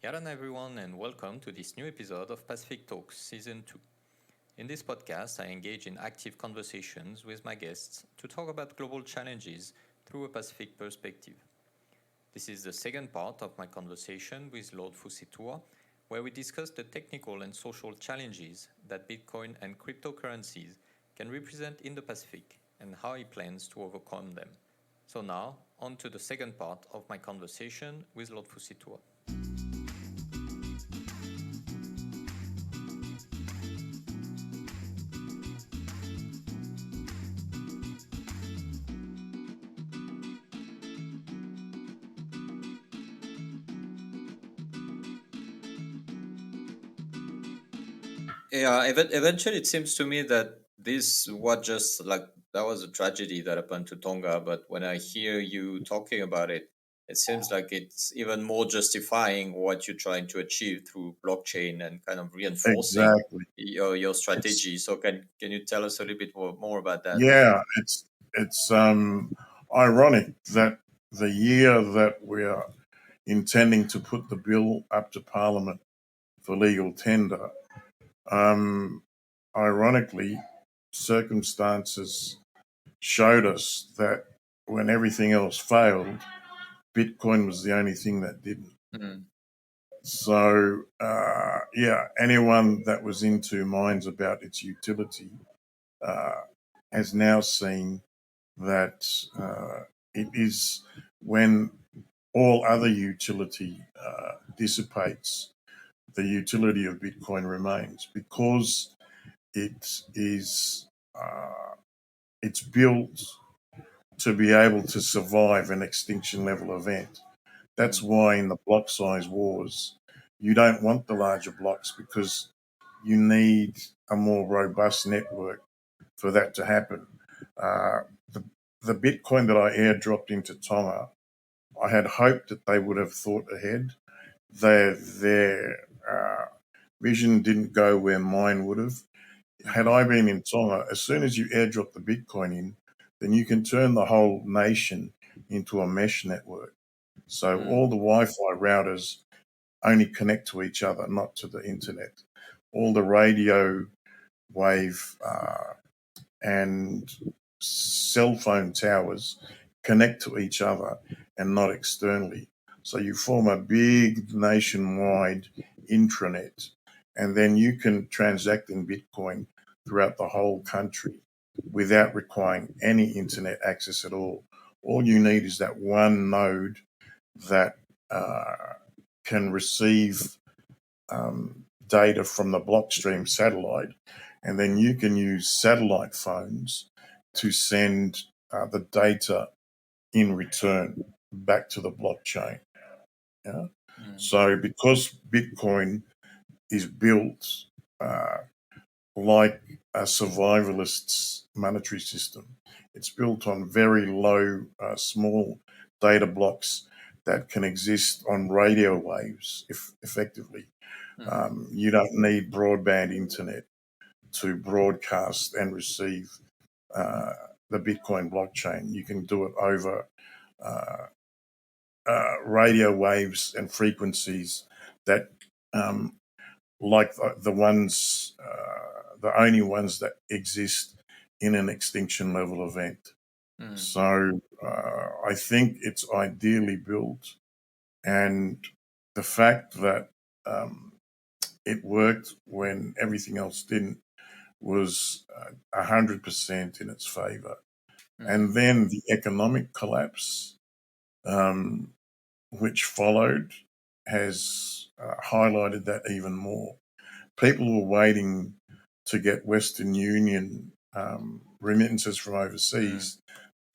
Hello, everyone, and welcome to this new episode of Pacific Toks Season 2. In this podcast, I engage in active conversations with my guests to talk about global challenges through a Pacific perspective. This is the second part of my conversation with Lord Fusitu'a, where we discuss the technical and social challenges that Bitcoin and cryptocurrencies can represent in the Pacific and how he plans to overcome them. So now, on to the second part of my conversation with Lord Fusitu'a. Yeah, eventually it seems to me that this was just like that was a tragedy that happened to Tonga. But when I hear you talking about it, it seems like it's even more justifying what you're trying to achieve through blockchain and kind of reinforcing Exactly. your It's strategy. So can you tell us a little bit more about that? yeah, it's ironic that the year that we're intending to put the bill up to Parliament for legal tender, um, ironically, circumstances showed us that when everything else failed, Bitcoin was the only thing that didn't. Mm, So, yeah, anyone that was into minds about its utility uh, has now seen that it is when all other utility dissipates, the utility of Bitcoin remains because it is it's built to be able to survive an extinction level event. That's mm, why in the block size wars, you don't want the larger blocks because you need a more robust network for that to happen. Uh, the, the Bitcoin that I airdropped into Tonga, I had hoped that they would have thought ahead. Their vision didn't go where mine would have. Had mm, I been in Tonga, as soon as you airdrop the Bitcoin in, then you can turn the whole nation into a mesh network. So mm, all the Wi-Fi routers only connect to each other, not to the internet. All the radio wave and cell phone towers connect to each other and not externally. So you form a big nationwide intranet, and then you can transact in Bitcoin throughout the whole country without requiring any internet access at all. All you need is that one node that can receive data from the Blockstream satellite, and then you can use satellite phones to send the data in return back to the blockchain. Yeah? mm, So, because Bitcoin is built uh, like a survivalist's monetary system, it's built on very low, small data blocks that can exist on radio waves effectively. mm, You don't need broadband internet to broadcast and receive uh, the Bitcoin blockchain. You can do it over uh, radio waves and frequencies that, um, like the ones, the only ones that exist in an extinction level event. mm, So I think it's ideally built, and the fact that um, it worked when everything else didn't was 100% in its favor. mm, And then the economic collapse, um, which followed, has highlighted that even more. People were waiting to get Western Union remittances from mm, overseas,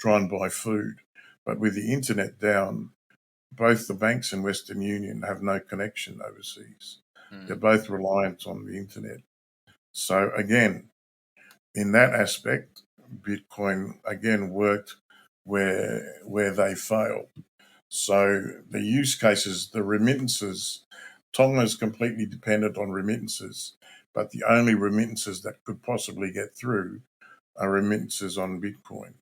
try and buy food. But with the internet down, both the banks and Western Union have no connection overseas. They're mm, both reliant on the internet. So again, in that aspect, Bitcoin again worked where they failed. So the use cases, the remittances, Tonga is completely dependent on remittances, but the only remittances that could possibly get through are remittances on Bitcoin.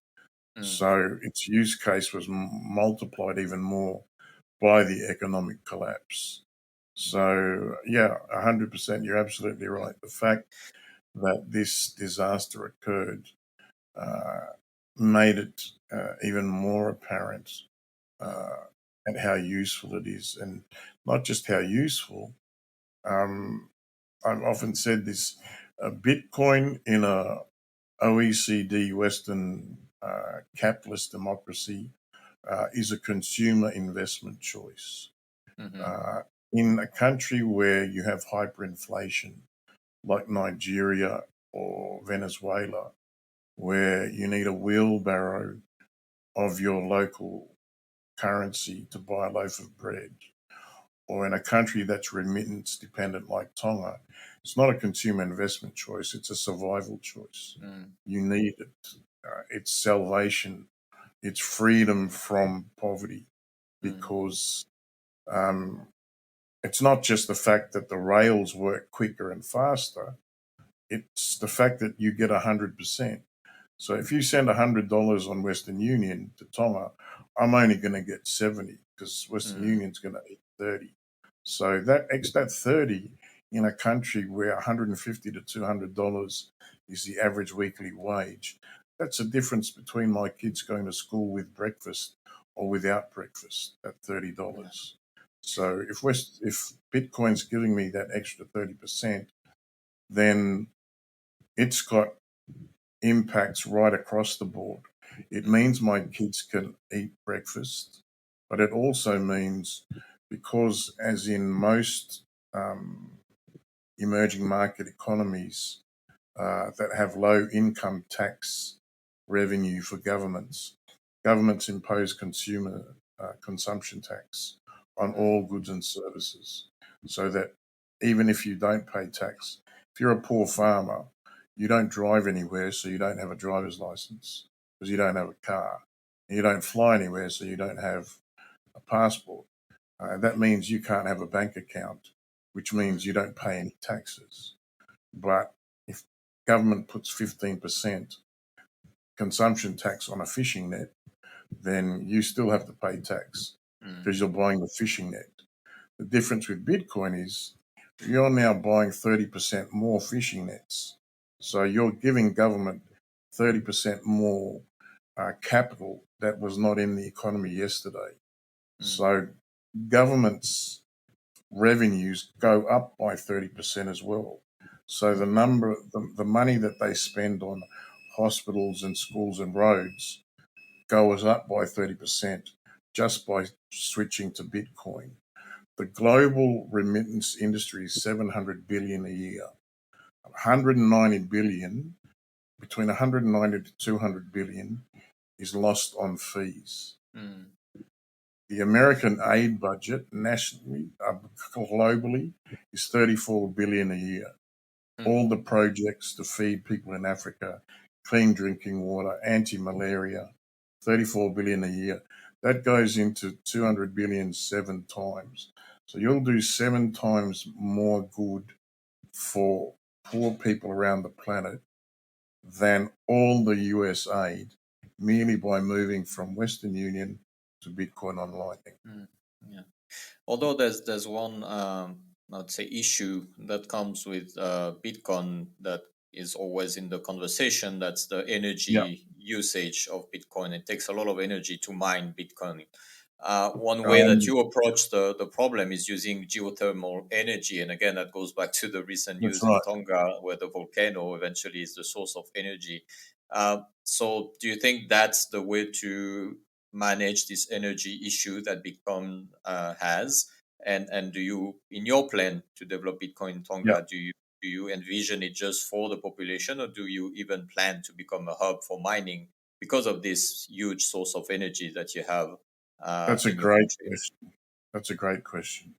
mm. So its use case was multiplied even more by the economic collapse. So, yeah, 100%, you're absolutely right. The fact that this disaster occurred made it even more apparent uh, and how useful it is. And not just how useful, um, I've often said this, Bitcoin in a OECD Western capitalist democracy is a consumer investment choice. Mm-hmm. Uh, in a country where you have hyperinflation, like Nigeria or Venezuela, where you need a wheelbarrow of your local currency to buy a loaf of bread, or in a country that's remittance dependent like Tonga, it's not a consumer investment choice, it's a survival choice. Mm. You need it. It's salvation, it's freedom from poverty, Mm. because um, it's not just the fact that the rails work quicker and faster, it's the fact that you get 100%. So if you send $100 on Western Union to Tonga, I'm only going to get 70 because Western Mm. Union's going to eat 30. So that 30 in a country where 150 to $200 is the average weekly wage, that's a difference between my kids going to school with breakfast or without breakfast at Yeah. $30. So if Bitcoin's giving me that extra 30%, then it's got impacts right across the board. It Mm. means my kids can eat breakfast, but it also means, because, as in most um, emerging market economies that have low income tax revenue for governments, governments impose consumer consumption tax on Mm. all goods and services, so that even if you don't pay tax, if you're a poor farmer, you don't drive anywhere, so you don't have a driver's license because you don't have a car. And you don't fly anywhere, so you don't have a passport. That means you can't have a bank account, which Mm. means you don't pay any taxes. But if government puts 15% consumption tax on a fishing net, then you still have to pay tax Mm. because you're buying the fishing net. The difference with Bitcoin is you're now buying 30% more fishing nets. So you're giving government 30% more capital that was not in the economy yesterday. Mm. So government's revenues go up by 30% as well. So the money that they spend on hospitals and schools and roads goes up by 30% just by switching to Bitcoin. The global remittance industry is 700 billion a year. 190 billion, between 190 to 200 billion is lost on fees. Mm. The American aid budget nationally, globally, is 34 billion a year. Mm. All the projects to feed people in Africa, clean drinking water, anti-malaria, 34 billion a year. That goes into 200 billion 7 times. So you'll do 7 times more good for poor people around the planet than all the US aid, merely by moving from Western Union to Bitcoin Online. Mm. Yeah. Although there's one I'd say issue that comes with Bitcoin that is always in the conversation. That's the Yeah, energy usage of Bitcoin. It takes a lot of energy to mine Bitcoin. One way that um, you approach the problem is using geothermal energy. And again, that goes back to the recent that's news in right. Tonga, where the volcano eventually is the source of energy. So, do you think that's the way to manage this energy issue that Bitcoin has? And do you, in your plan to develop Bitcoin in Yeah, Tonga, do you envision it just for the population, or do you even plan to become a hub for mining because of this huge source of energy that you have that's a in your great country? question. That's a great question.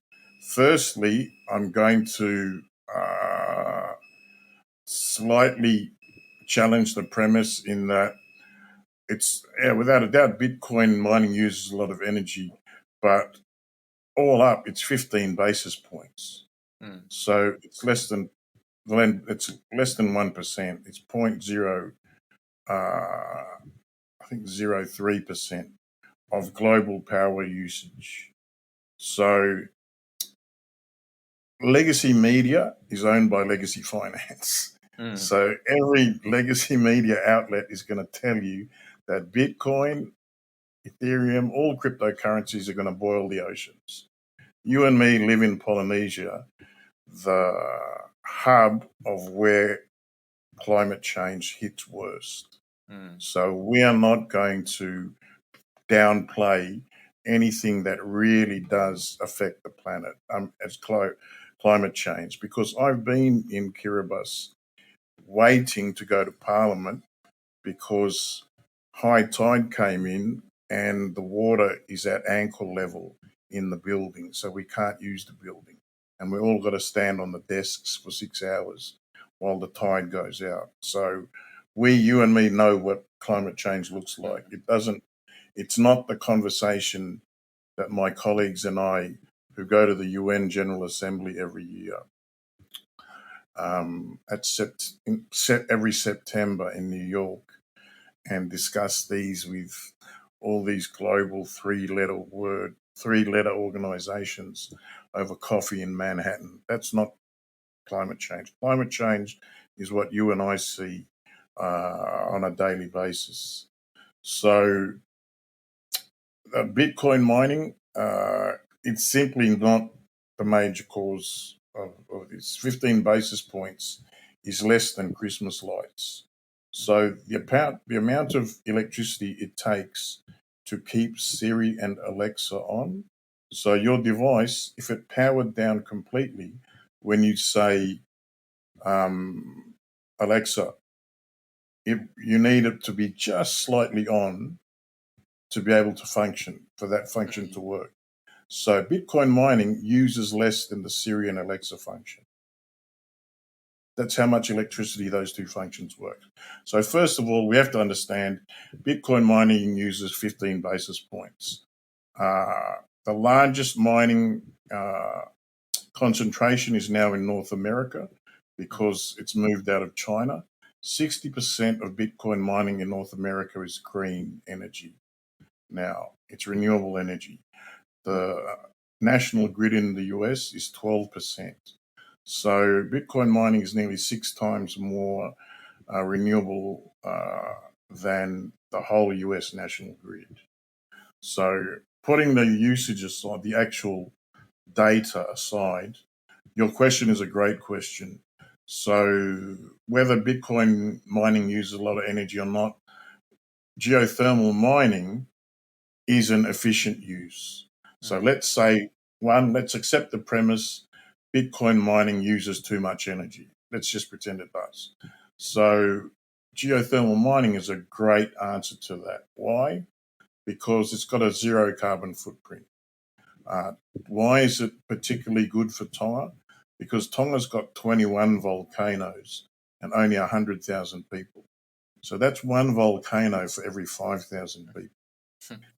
Firstly, I'm going to uh, slightly challenge the premise in that it's, yeah, without a doubt, Bitcoin mining uses a lot of energy, but all up, it's 15 basis points. Mm. So it's less than, well, it's less than 1%. It's point zero, I think 0.03% of global power usage. So legacy media is owned by legacy finance. So every legacy media outlet is going to tell you that Bitcoin, Ethereum, all cryptocurrencies are going to boil the oceans. You and me live in Polynesia, the hub of where climate change hits worst. So we are not going to downplay anything that really does affect the planet as climate change, because I've been in Kiribati waiting to go to Parliament because high tide came in and the water is at ankle level in the building, so we can't use the building. And we all got to stand on the desks for 6 hours while the tide goes out. So you and me know what climate change looks like. It's not the conversation that my colleagues and I, who go to the UN General Assembly every year, every September in New York, and discuss these with all these global three-letter organizations over coffee in Manhattan. That's not climate change. Climate change is what you and I see on a daily basis. So Bitcoin mining, it's simply not the major cause of this. 15 basis points is less than Christmas lights. So the amount of electricity it takes to keep Siri and Alexa on. So your device, if it powered down completely, when you say, Alexa, you need it to be just slightly on to be able to function, for that function to work. So Bitcoin mining uses less than the Siri and Alexa function. That's how much electricity those two functions work. So first of all, we have to understand Bitcoin mining uses 15 basis points. The largest mining concentration is now in North America because it's moved out of China. 60% of Bitcoin mining in North America is green energy. Now, it's renewable energy. The national grid in the US is 12%. So Bitcoin mining is nearly 6 times more renewable than the whole US national grid. So putting the usage aside, the actual data aside, your question is a great question. So whether Bitcoin mining uses a lot of energy or not, geothermal mining is an efficient use. So let's accept the premise Bitcoin mining uses too much energy. Let's just pretend it does. So geothermal mining is a great answer to that. Why? Because it's got a zero carbon footprint. Why is it particularly good for Tonga? Because Tonga's got 21 volcanoes and only 100,000 people. So that's one volcano for every 5,000 people.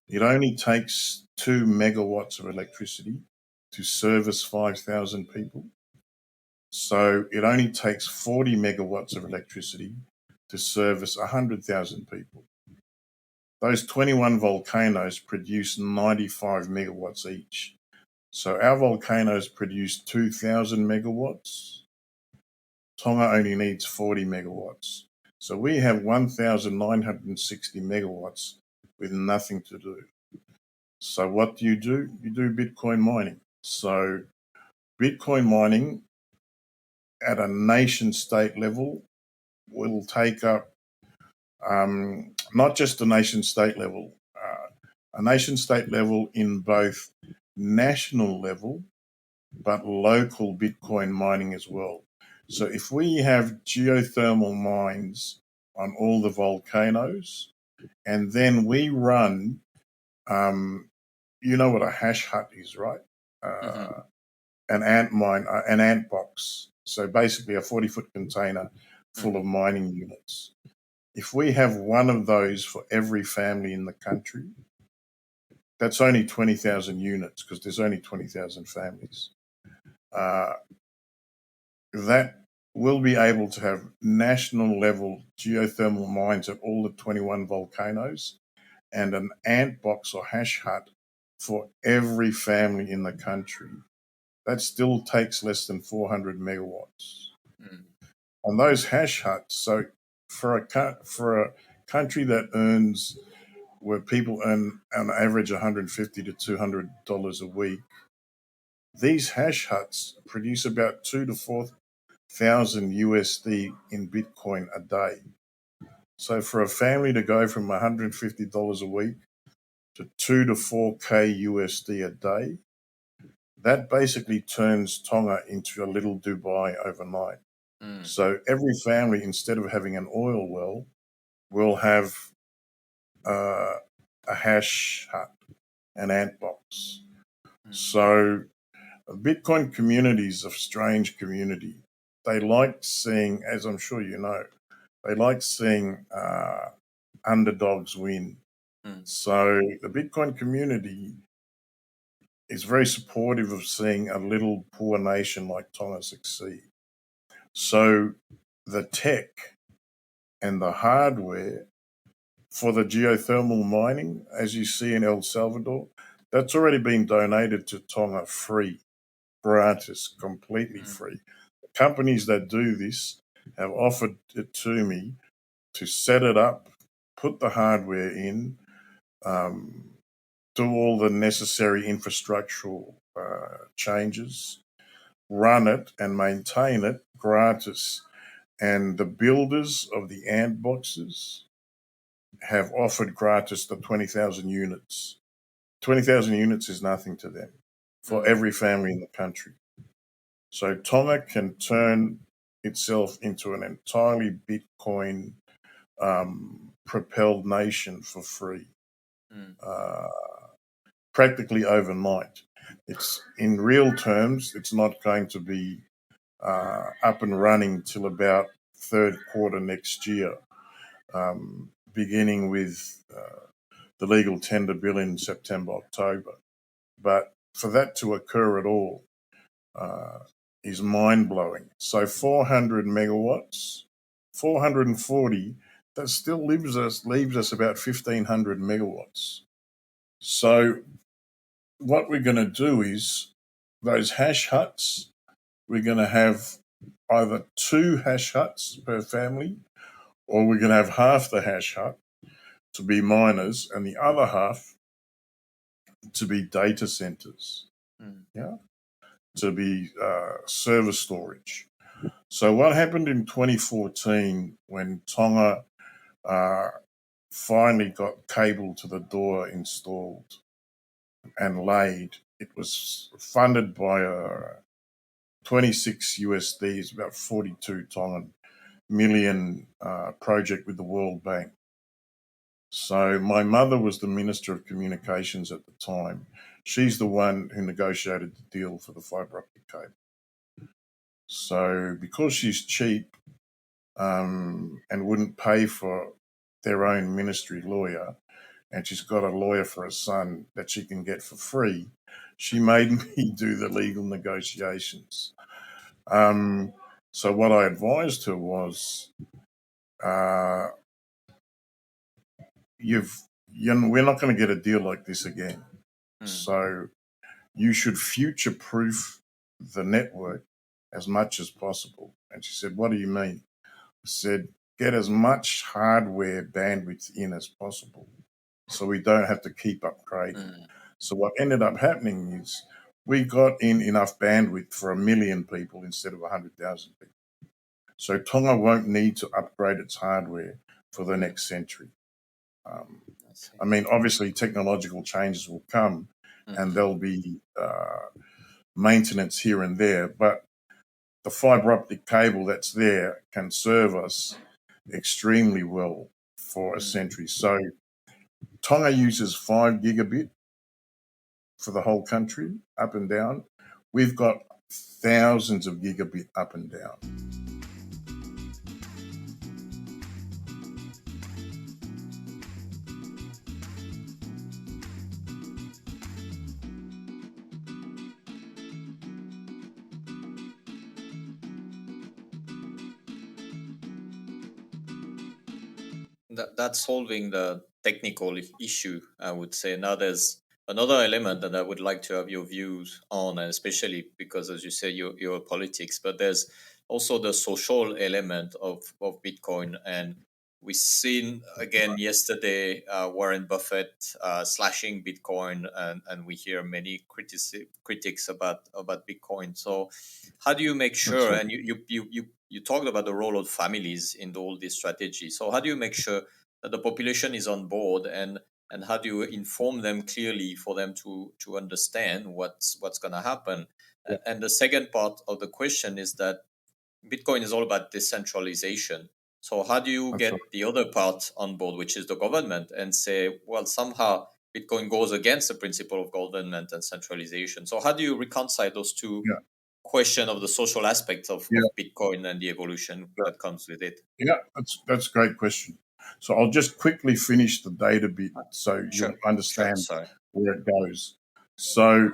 It only takes 2 megawatts of electricity to service 5,000 people. So it only takes 40 megawatts of electricity to service 100,000 people. Those 21 volcanoes produce 95 megawatts each. So our volcanoes produce 2,000 megawatts. Tonga only needs 40 megawatts. So we have 1,960 megawatts with nothing to do. So what do? You do Bitcoin mining. So Bitcoin mining at a nation state level will take up not just a nation state level, a nation state level in both national level but local Bitcoin mining as well. So if we have geothermal mines on all the volcanoes, and then we run, you know what a hash hut is, right? An ant mine, an ant box. So basically a 40-foot container full of mining units. If we have one of those for every family in the country, that's only 20,000 units because there's only 20,000 families. That will be able to have national level geothermal mines at all the 21 volcanoes and an ant box or hash hut for every family in the country. that still takes less than 400 megawatts. Mm. On those hash huts, so for a country that earns, where people earn on average $150 to $200 a week, these hash huts produce about 2 to 4,000 USD in Bitcoin a day. So for a family to go from $150 a week to 2 to 4K USD a day, that basically turns Tonga into a little Dubai overnight. Mm. So every family, instead of having an oil well, will have uh, a hash hut, an ant box. Mm. So Bitcoin communities, a strange community. They like seeing, as I'm sure you know, they like seeing underdogs win. Mm. So the Bitcoin community is very supportive of seeing a little poor nation like Tonga succeed. So the tech and the hardware for the geothermal mining, as you see in El Salvador, that's already been donated to Tonga free, gratis, completely Mm. free. The companies that do this have offered it to me to set it up, put the hardware in, um, do all the necessary infrastructural changes, run it and maintain it gratis. And the builders of the ant boxes have offered gratis the 20,000 units. 20,000 units is nothing to them for Mm. every family in the country. So Tonga can turn itself into an entirely Bitcoin propelled nation for free, Mm. uh, practically overnight. It's in real terms, it's not going to be up and running till about third quarter next year, beginning with the legal tender bill in September, October. But for that to occur at all uh, is mind blowing. So 400 megawatts, 440, that still leaves us about 1,500 megawatts. So what we're going to do is those hash huts, we're going to have either 2 hash huts per family, or we're going to have half the hash hut to be miners and the other half to be data centers. Mm. Yeah, to be server storage. So what happened in 2014 when Tonga uh, finally got cable to the door installed and laid? It was funded by 26 USD, about 42 Tongan million project with the World Bank. So my mother was the Minister of Communications at the time. She's the one who negotiated the deal for the fibre optic cable. So because she's cheap and wouldn't pay for their own ministry lawyer, and she's got a lawyer for a son that she can get for free, she made me do the legal negotiations. So what I advised her was, uh, we're not going to get a deal like this again. Mm. So you should future proof the network as much as possible. And she said, "What do you mean?" I said, "Get as much hardware bandwidth in as possible so we don't have to keep upgrading." Mm. So what ended up happening is we got in enough bandwidth for 1 million people instead of 100,000 people. So Tonga won't need to upgrade its hardware for the Mm. next century. I see. I mean, obviously, technological changes will come and Mm. there'll be maintenance here and there, but the fiber optic cable that's there can serve us extremely well for a Mm. century. So Tonga uses 5 gigabit for the whole country, up and down. We've got thousands of gigabit up and down. That's solving the technical issue, I would say. Now there's Another element that I would like to have your views on, and especially because, as you say, you're politics, but there's also the social element of Bitcoin. And we've seen again yesterday Warren Buffett slashing Bitcoin, and we hear many critics about Bitcoin. So, how do you make That's sure? right. And you talked about the role of families in all this strategy. So, how do you make sure that the population is on board, and how do you inform them clearly for them to understand what's going to happen? Yeah, And the second part of the question is that Bitcoin is all about decentralization. So how do you that's right. get the other part on board, which is the government, and say, well, somehow Bitcoin goes against the principle of government and centralization? So how do you reconcile those two Yeah, question of the social aspects of yeah, Bitcoin and the evolution yeah. that comes with it? Yeah, that's a great question. So I'll just quickly finish the data bit so you'll Sure, understand sorry. where it goes. So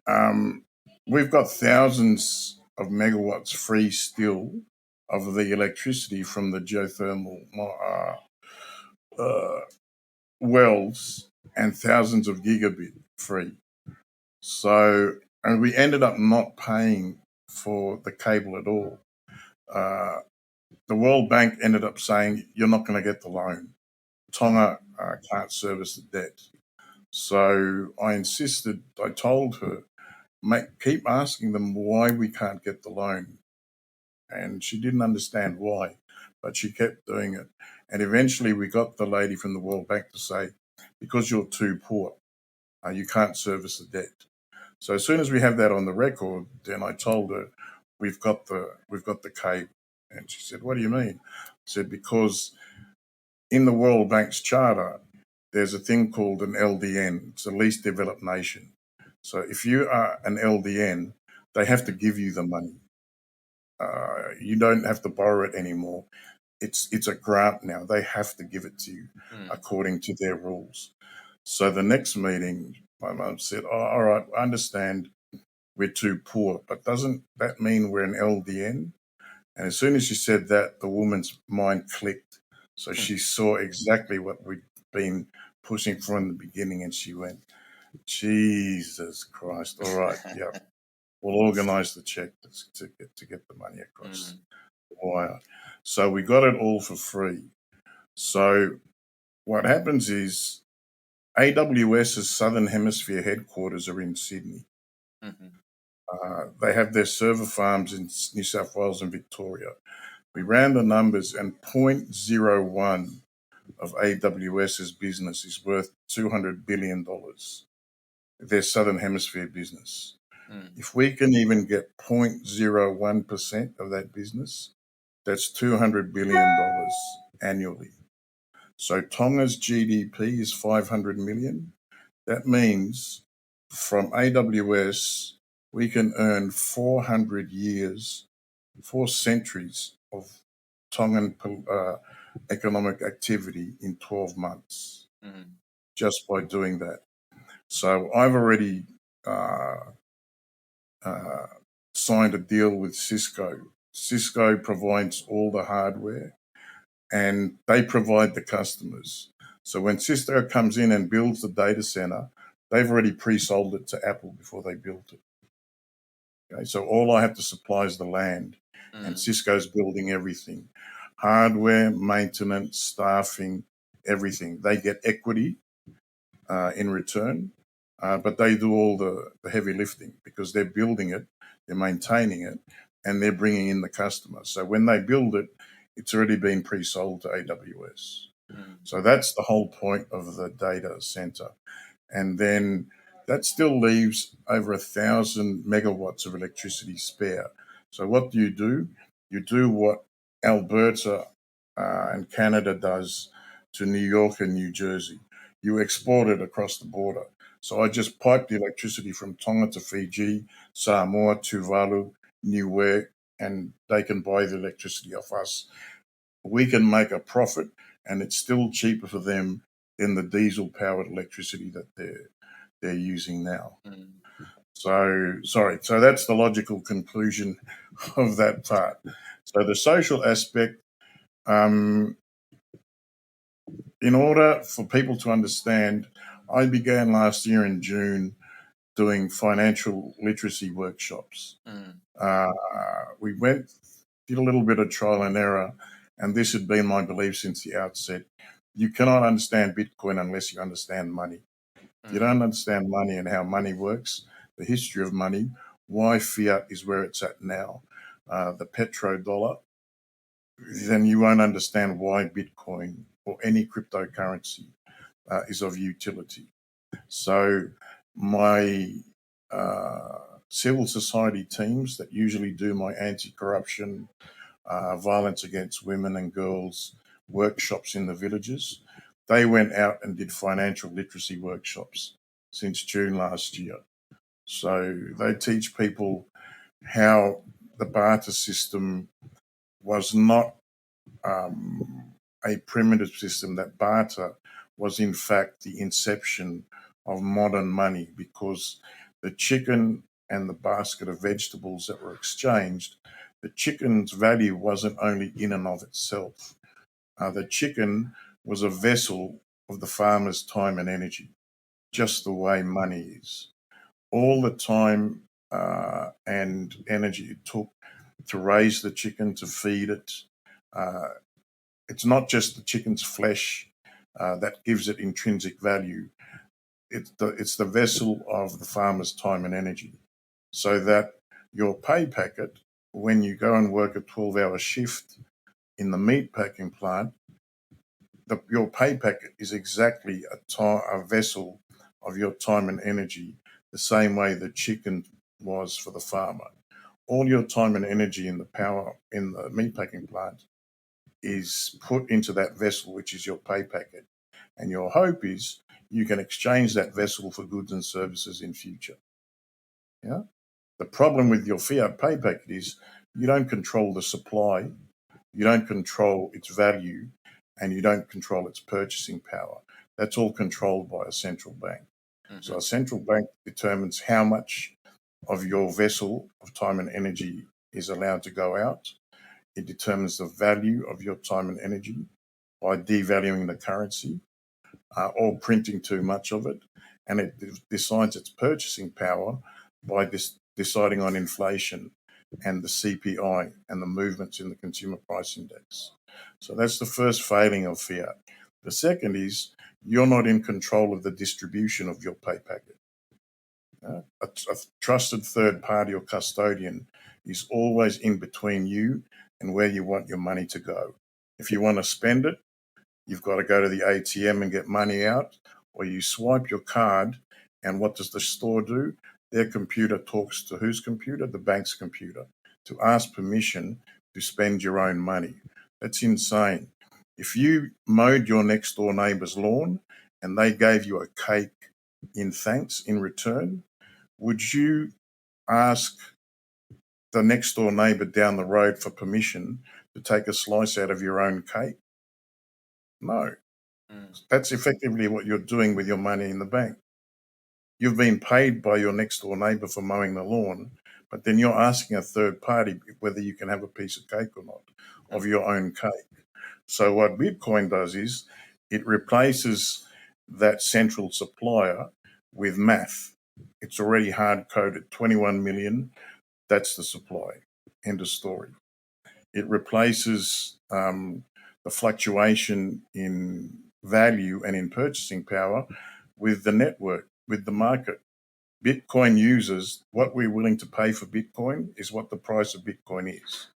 um, we've got thousands of megawatts free still of the electricity from the geothermal uh, wells and thousands of gigabit free. So, and we ended up not paying for the cable at all. Uh, the World Bank ended up saying, you're not going to get the loan. Tonga can't service the debt. So I insisted, I told her, keep asking them why we can't get the loan. And she didn't understand why, but she kept doing it. And eventually we got the lady from the World Bank to say, because you're too poor, you can't service the debt. So as soon as we have that on the record, then I told her, we've got the cable. And she said, what do you mean? I said, because in the World Bank's charter, there's a thing called an LDN. It's the least developed nation. So if you are an LDN, they have to give you the money. You don't have to borrow it anymore. It's a grant now. They have to give it to you Mm, according to their rules. So the next meeting, my mum said, "Oh, all right, I understand we're too poor, but doesn't that mean we're an LDN?" And as soon as she said that, the woman's mind clicked. So mm, she saw exactly what we'd been pushing from the beginning, and she went, Jesus Christ, all right, yeah, we'll organise the check to get the money across mm, the wire. So we got it all for free. So what happens is AWS's Southern Hemisphere headquarters are in Sydney. mhm, They have their server farms in New South Wales and Victoria. We ran the numbers, and zero point zero 0.01 of AWS's business is worth $200 billion. Their Southern Hemisphere business. mm, If we can even get 0.01% of that business, that's $200 billion annually. So Tonga's GDP is 500 million. That means from AWS, we can earn 400 years, 4 centuries of Tongan economic activity in 12 months mm, just by doing that. So I've already uh, uh, signed a deal with Cisco. Cisco provides all the hardware and they provide the customers. So when Cisco comes in and builds the data center, they've already pre-sold it to Apple before they built it. Okay, so all I have to supply is the land, and mm, Cisco's building everything: hardware, maintenance, staffing, everything. They get equity in return, but they do all the heavy lifting because they're building it, they're maintaining it, and they're bringing in the customer. So when they build it, it's already been pre-sold to AWS. mm, So that's the whole point of the data center. And then that still leaves over 1,000 megawatts of electricity spare. So what do? You do what Alberta and Canada does to New York and New Jersey. You export it across the border. So I just pipe the electricity from Tonga to Fiji, Samoa, Tuvalu, Niue, and they can buy the electricity off us. We can make a profit, and it's still cheaper for them than the diesel powered electricity that they're using now. mm. So sorry. So that's the logical conclusion of that part. So the social aspect, um, in order for people to understand, I began last year in June doing financial literacy workshops. Mm. We did a little bit of trial and error, and this had been my belief since the outset. You cannot understand Bitcoin unless you understand money. If you don't understand money and how money works, the history of money, why fiat is where it's at now, the petrodollar, then you won't understand why Bitcoin or any cryptocurrency is of utility. So my civil society teams that usually do my anti-corruption, violence against women and girls workshops in the villages, they went out and did financial literacy workshops since June last year. So they teach people how the barter system was not a primitive system, that barter was in fact the inception of modern money, because the chicken and the basket of vegetables that were exchanged, the chicken's value wasn't only in and of itself. The chicken was a vessel of the farmer's time and energy, just the way money is. All the time and energy it took to raise the chicken, to feed it. It's not just the chicken's flesh that gives it intrinsic value. It's the vessel of the farmer's time and energy. So that your pay packet, when you go and work a 12-hour shift in the meat packing plant, your pay packet is exactly a vessel of your time and energy, the same way the chicken was for the farmer. All your time and energy in the meat packing plant is put into that vessel, which is your pay packet. And your hope is you can exchange that vessel for goods and services in future. Yeah. The problem with your fiat pay packet is you don't control the supply, you don't control its value, and you don't control its purchasing power. That's all controlled by a central bank. Mm-hmm. So a central bank determines how much of your vessel of time and energy is allowed to go out. It determines the value of your time and energy by devaluing the currency or printing too much of it. And it decides its purchasing power by deciding on inflation and the CPI and the movements in the consumer price index. So that's the first failing of fiat. The second is you're not in control of the distribution of your pay packet. A trusted third party or custodian is always in between you and where you want your money to go. If you want to spend it, you've got to go to the ATM and get money out, or you swipe your card, and what does the store do? Their computer talks to whose computer? The bank's computer, to ask permission to spend your own money. That's insane. If you mowed your next door neighbor's lawn and they gave you a cake in thanks in return, would you ask the next door neighbor down the road for permission to take a slice out of your own cake? No. That's effectively what you're doing with your money in the bank. You've been paid by your next door neighbor for mowing the lawn, but then you're asking a third party whether you can have a piece of cake or not, of your own cake. So what Bitcoin does is it replaces that central supplier with math. It's already hard coded, 21 million, that's the supply. End of story. It replaces the fluctuation in value and in purchasing power with the network, with the market. Bitcoin users, what we're willing to pay for Bitcoin is what the price of Bitcoin is.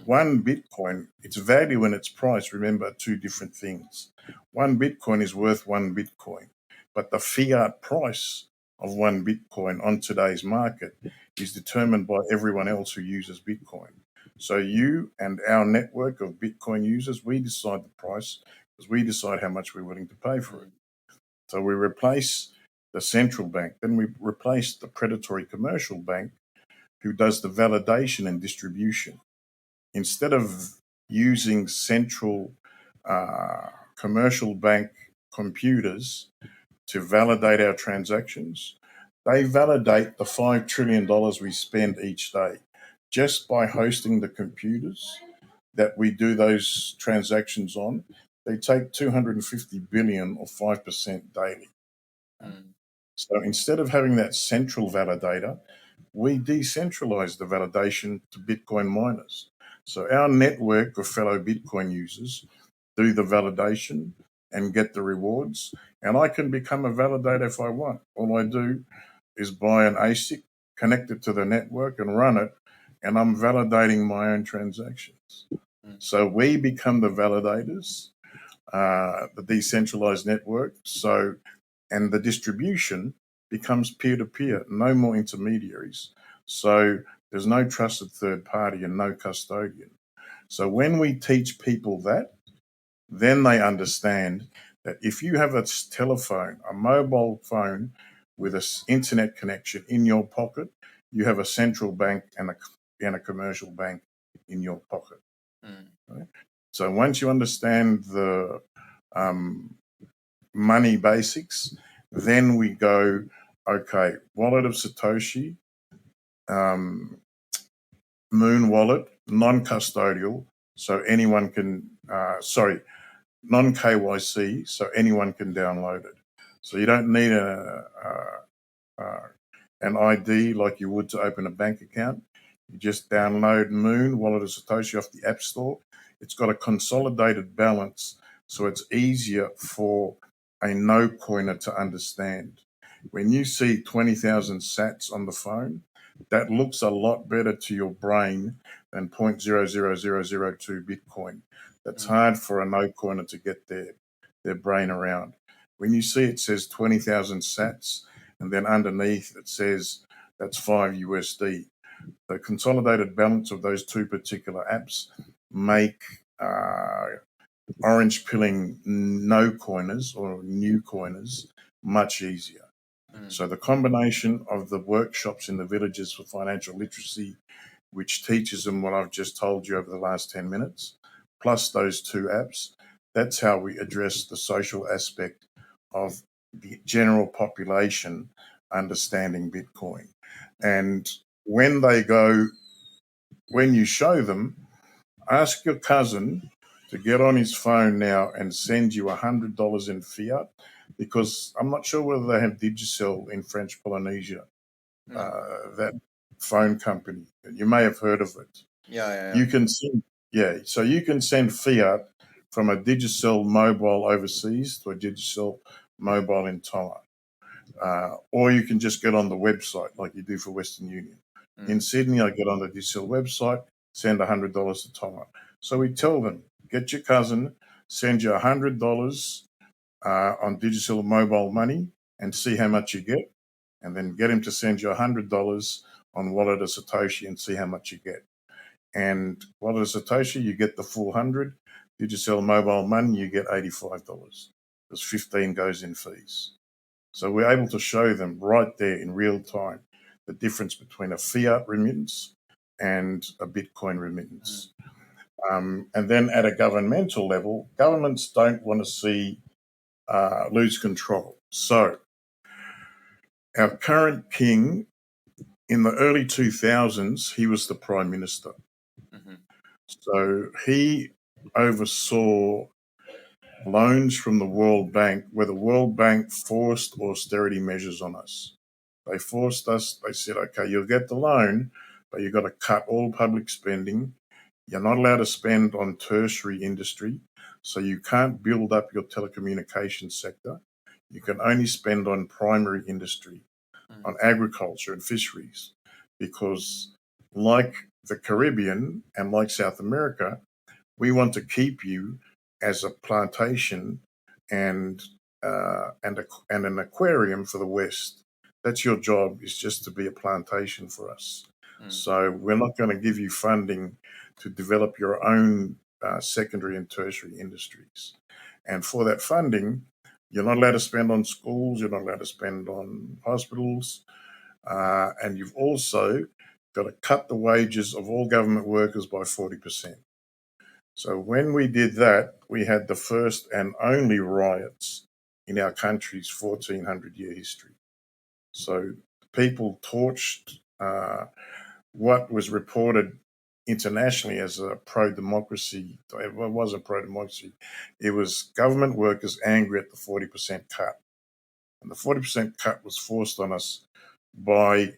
One Bitcoin, its value and its price, remember, two different things. One Bitcoin is worth one Bitcoin, but the fiat price of one Bitcoin on today's market is determined by everyone else who uses Bitcoin. So you and our network of Bitcoin users, we decide the price because we decide how much we're willing to pay for it. So we replace the central bank, then we replace the predatory commercial bank who does the validation and distribution. Instead of using central commercial bank computers to validate our transactions, they validate the $5 trillion we spend each day just by hosting the computers that we do those transactions on. They take 250 billion or 5% daily. Mm. So instead of having that central validator, we decentralize the validation to Bitcoin miners. So our network of fellow Bitcoin users do the validation and get the rewards. And I can become a validator if I want. All I do is buy an ASIC, connect it to the network and run it, and I'm validating my own transactions. Mm. So we become the validators, the decentralized network. So, and the distribution becomes peer to peer, no more intermediaries. So there's no trusted third party and no custodian. So when we teach people that, then they understand that if you have a telephone, a mobile phone with an internet connection in your pocket, you have a central bank and a commercial bank in your pocket. Mm. Right? So once you understand the money basics, then we go, okay, wallet of Satoshi, Moon wallet, non-custodial, so anyone can, non-KYC, so anyone can download it. So you don't need an ID like you would to open a bank account. You just download Moon, Wallet of Satoshi off the App Store. It's got a consolidated balance, so it's easier for a no coiner to understand. When you see 20,000 sats on the phone, that looks a lot better to your brain than 0.00002 Bitcoin. That's hard for a no coiner to get their brain around. When you see it says 20,000 sats, and then underneath it says that's 5 USD. The consolidated balance of those two particular apps make orange pilling no coiners or new coiners much easier. So the combination of the workshops in the villages for financial literacy, which teaches them what I've just told you over the last 10 minutes, plus those two apps, that's how we address the social aspect of the general population understanding Bitcoin. And when you show them, ask your cousin to get on his phone now and send you $100 in fiat, because I'm not sure whether they have Digicel in French Polynesia, that phone company. You may have heard of it. Yeah. You can send, so you can send fiat from a Digicel mobile overseas to a Digicel mobile in Tonga. Or you can just get on the website like you do for Western Union. In Sydney, I get on the Digicel website, send $100 to Tonga. So we tell them, get your cousin, send you $100 on Digicel mobile money and see how much you get. And then get him to send you $100 on Wallet of Satoshi and see how much you get. And Wallet of Satoshi, you get the full 100. Digicel mobile money, you get $85 because 15 goes in fees. So we're able to show them right there in real time the difference between a fiat remittance and a Bitcoin remittance. And then at a governmental level, governments don't want to see lose control. So our current king, in the early 2000s, he was the prime minister. So he oversaw loans from the World Bank, where the World Bank forced austerity measures on us. They forced us, they said, okay, you'll get the loan, but you've got to cut all public spending. You're not allowed to spend on tertiary industry, so you can't build up your telecommunications sector. You can only spend on primary industry, on agriculture and fisheries, because like the Caribbean and like South America, we want to keep you as a plantation and an aquarium for the West. That's your job, is just to be a plantation for us. So we're not going to give you funding to develop your own secondary and tertiary industries. And for that funding, you're not allowed to spend on schools, you're not allowed to spend on hospitals, and you've also got to cut the wages of all government workers by 40%. So when we did that, we had the first and only riots in our country's 1400-year history. So people torched what was reported internationally as a pro-democracy. It wasn't pro-democracy. It was government workers angry at the 40% cut. And the 40% cut was forced on us by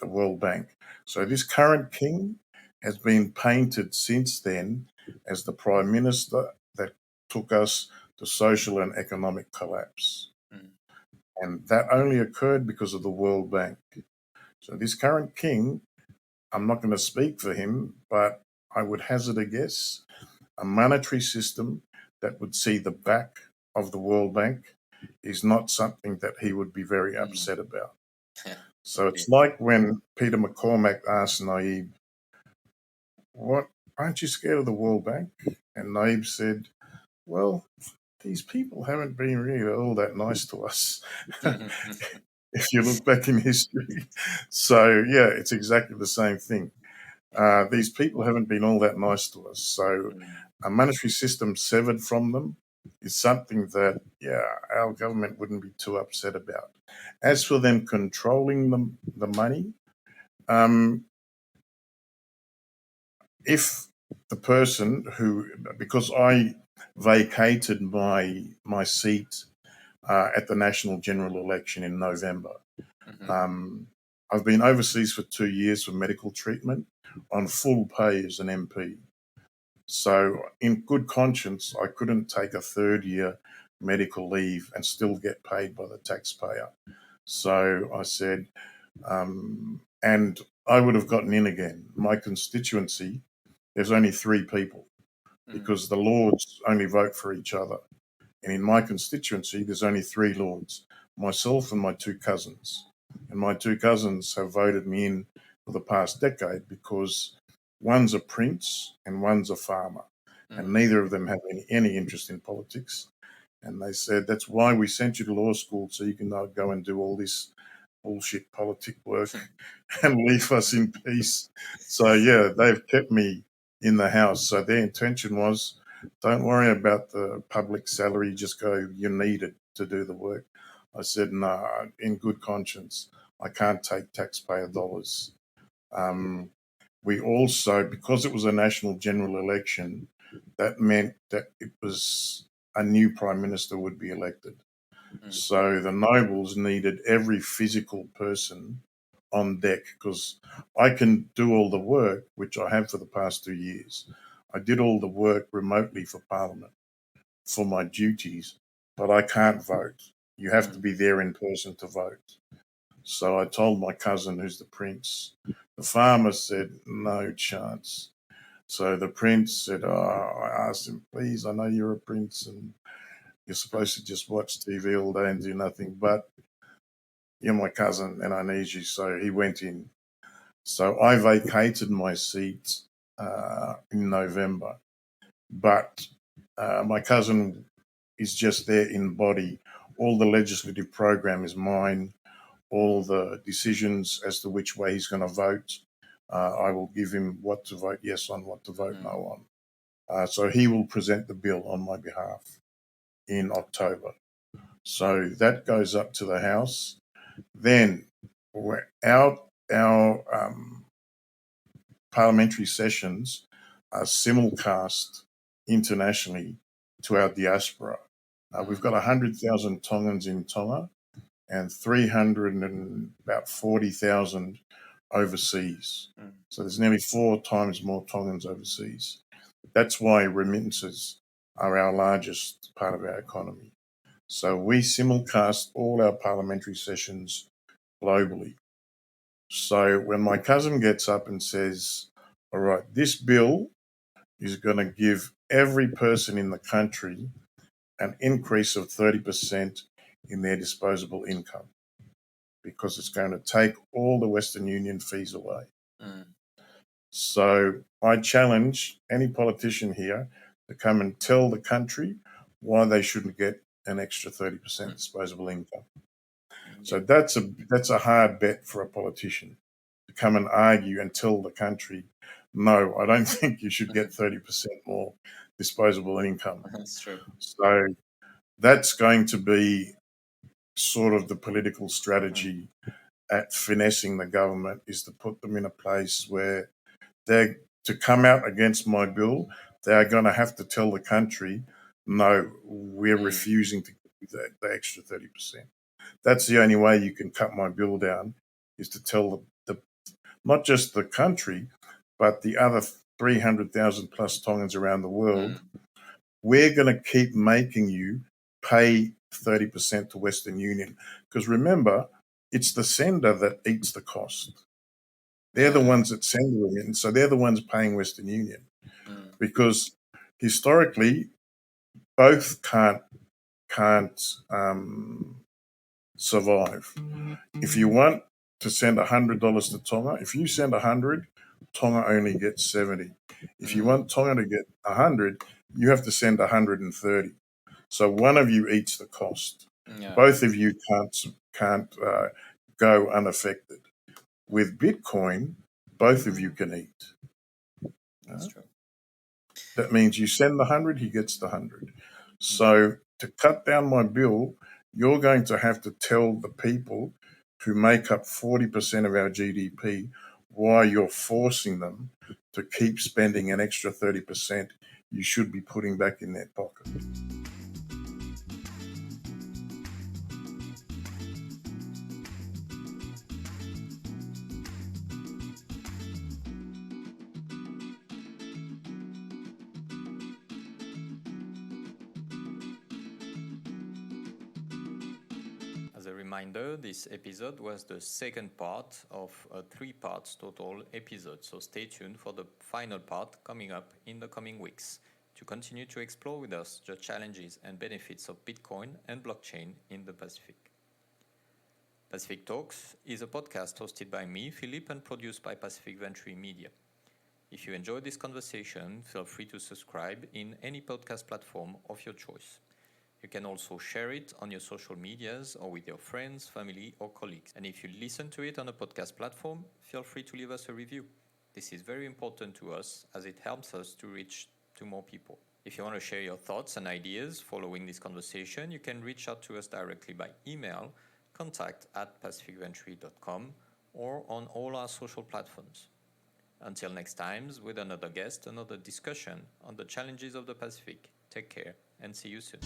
the World Bank. So this current king has been painted since then as the prime minister that took us to social and economic collapse. Mm. And that only occurred because of the World Bank. So this current king, I'm not going to speak for him, but I would hazard a guess, a monetary system that would see the back of the World Bank is not something that he would be very upset about. Yeah. So it's like when Peter McCormack asked Naib, "What, aren't you scared of the World Bank?" And Naib said, "Well, these people haven't been really all that nice to us." If you look back in history. So, yeah, it's exactly the same thing. These people haven't been all that nice to us. So, a monetary system severed from them is something that, yeah, our government wouldn't be too upset about. As for them controlling the money, if the person who, because I vacated my seat at the national general election in November. I've been overseas for 2 years for medical treatment on full pay as an MP. So, in good conscience, I couldn't take a third year medical leave and still get paid by the taxpayer. So I said, and I would have gotten in again. My constituency, there's only 3 people because the Lords only vote for each other. And in my constituency, there's only 3 Lords, myself and my 2 cousins. And my 2 cousins have voted me in for the past decade because one's a prince and one's a farmer. And neither of them have any interest in politics. And they said, that's why we sent you to law school, so you can go and do all this bullshit politic work and leave us in peace. So, yeah, they've kept me in the house. So their intention was, don't worry about the public salary, just go, you need it to do the work. I said, no, in good conscience, I can't take taxpayer dollars. We also, because it was a national general election, that meant that it was a new prime minister would be elected. So the nobles needed every physical person on deck because I can do all the work, which I have for the past 2 years. I did all the work remotely for Parliament for my duties, but I can't vote. You have to be there in person to vote. So I told my cousin, who's the prince. The farmer said, no chance. So the prince said, I asked him, please, I know you're a prince and you're supposed to just watch TV all day and do nothing, but you're my cousin and I need you. So he went in. So I vacated my seat in November, but my cousin is just there in body. All the legislative program is mine. All the decisions as to which way he's going to vote, I will give him what to vote yes on, what to vote no on. So he will present the bill on my behalf in October. So that goes up to the House. Then our parliamentary sessions are simulcast internationally to our diaspora. We've got 100,000 Tongans in Tonga and 340,000 overseas. So there's nearly 4 times more Tongans overseas. That's why remittances are our largest part of our economy. So we simulcast all our parliamentary sessions globally. So when my cousin gets up and says, all right, this bill is going to give every person in the country an increase of 30% in their disposable income because it's going to take all the Western Union fees away. So I challenge any politician here to come and tell the country why they shouldn't get an extra 30% disposable income. So that's a hard bet for a politician to come and argue and tell the country, no, I don't think you should get 30% more disposable income. That's true. So that's going to be sort of the political strategy at finessing the government, is to put them in a place where they're to come out against my bill. They are going to have to tell the country, no, we're refusing to give you the extra 30%. That's the only way you can cut my bill down, is to tell the not just the country, but the other 300,000 plus Tongans around the world, we're going to keep making you pay 30% to Western Union. Because remember, it's the sender that eats the cost. They're the ones that send the remittance, so they're the ones paying Western Union. Because historically, both can't survive. If you want to send $100 to Tonga, if you send 100, Tonga only gets 70. If you want Tonga to get 100, you have to send 130. So one of you eats the cost. Yeah. Both of you can't go unaffected. With Bitcoin, both of you can eat. That's true. That means you send the 100, he gets the 100. So to cut down my bill, you're going to have to tell the people who make up 40% of our GDP why you're forcing them to keep spending an extra 30% you should be putting back in their pocket. As a reminder, this episode was the second part of a 3 parts total episode, so stay tuned for the final part coming up in the coming weeks to continue to explore with us the challenges and benefits of Bitcoin and blockchain in the Pacific. Pacific Talks is a podcast hosted by me, Philip, and produced by Pacific Venture Media. If you enjoyed this conversation, feel free to subscribe in any podcast platform of your choice. You can also share it on your social medias or with your friends, family, or colleagues. And if you listen to it on a podcast platform, feel free to leave us a review. This is very important to us as it helps us to reach to more people. If you want to share your thoughts and ideas following this conversation, you can reach out to us directly by email, contact@pacificventure.com, or on all our social platforms. Until next time, with another guest, another discussion on the challenges of the Pacific. Take care and see you soon.